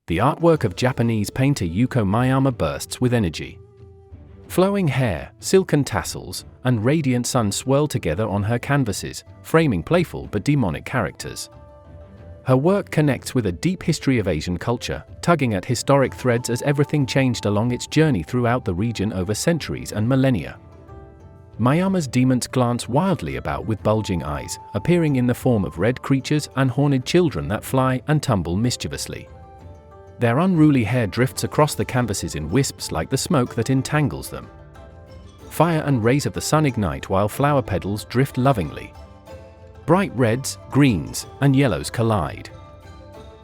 The artwork of Japanese painter Yuko Miyama bursts with energy. Flowing hair, silken tassels, and radiant sun swirl together on her canvases, framing playful but demonic characters. Her work connects with a deep history of Asian culture, tugging at historic threads as everything changed along its journey throughout the region over centuries and millennia. Miyama's demons glance wildly about with bulging eyes, appearing in the form of red creatures and horned children that fly and tumble mischievously. Their unruly hair drifts across the canvases in wisps like the smoke that entangles them. Fire and rays of the sun ignite while flower petals drift lovingly. Bright reds, greens, and yellows collide.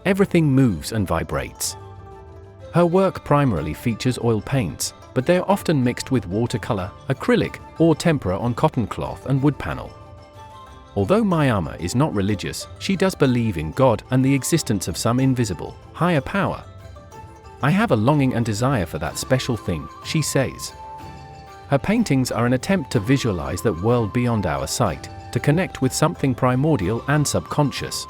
Everything moves and vibrates. Her work primarily features oil paints, but they are often mixed with watercolor, acrylic, or tempera on cotton cloth and wood panel. Although Miyama is not religious, she does believe in God and the existence of some invisible, higher power. "I have a longing and desire for that special thing," she says. Her paintings are an attempt to visualize that world beyond our sight, to connect with something primordial and subconscious.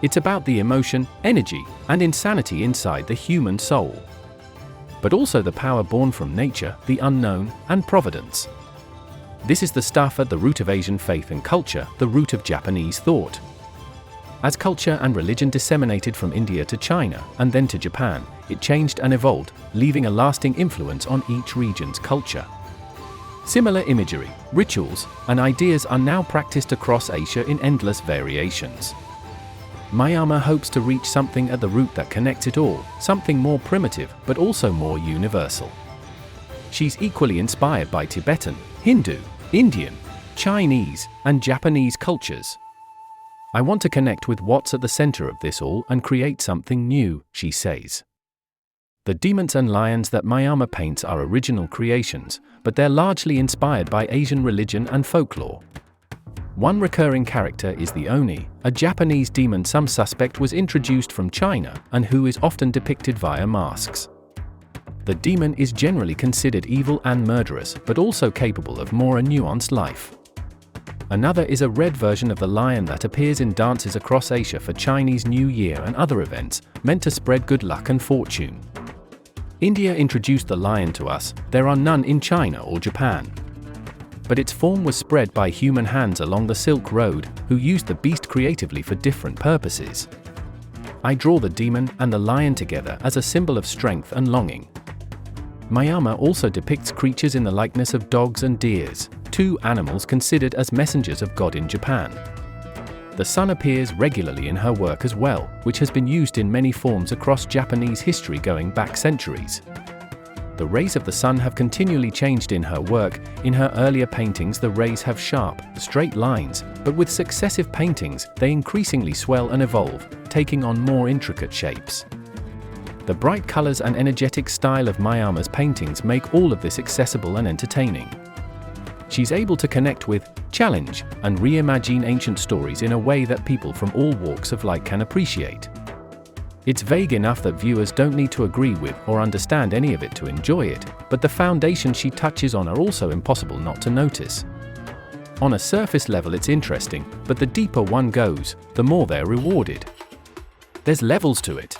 It's about the emotion, energy, and insanity inside the human soul. But also the power born from nature, the unknown, and providence. This is the stuff at the root of Asian faith and culture, the root of Japanese thought. As culture and religion disseminated from India to China, and then to Japan, it changed and evolved, leaving a lasting influence on each region's culture. Similar imagery, rituals, and ideas are now practiced across Asia in endless variations. Miyama hopes to reach something at the root that connects it all, something more primitive but also more universal. She's equally inspired by Tibetan, Hindu, Indian, Chinese, and Japanese cultures. "I want to connect with what's at the center of this all and create something new," she says. The demons and lions that Miyama paints are original creations, but they're largely inspired by Asian religion and folklore. One recurring character is the Oni, a Japanese demon some suspect was introduced from China and who is often depicted via masks. The demon is generally considered evil and murderous, but also capable of more a nuanced life. Another is a red version of the lion that appears in dances across Asia for Chinese New Year and other events, meant to spread good luck and fortune. India introduced the lion to us, there are none in China or Japan. But its form was spread by human hands along the Silk Road, who used the beast creatively for different purposes. I draw the demon and the lion together as a symbol of strength and longing. Miyama also depicts creatures in the likeness of dogs and deers, two animals considered as messengers of God in Japan. The sun appears regularly in her work as well, which has been used in many forms across Japanese history going back centuries. The rays of the sun have continually changed in her work. In her earlier paintings, the rays have sharp, straight lines, but with successive paintings, they increasingly swell and evolve, taking on more intricate shapes. The bright colors and energetic style of Miyama's paintings make all of this accessible and entertaining. She's able to connect with, challenge, and reimagine ancient stories in a way that people from all walks of life can appreciate. It's vague enough that viewers don't need to agree with or understand any of it to enjoy it, but the foundations she touches on are also impossible not to notice. On a surface level it's interesting, but the deeper one goes, the more they're rewarded. There's levels to it.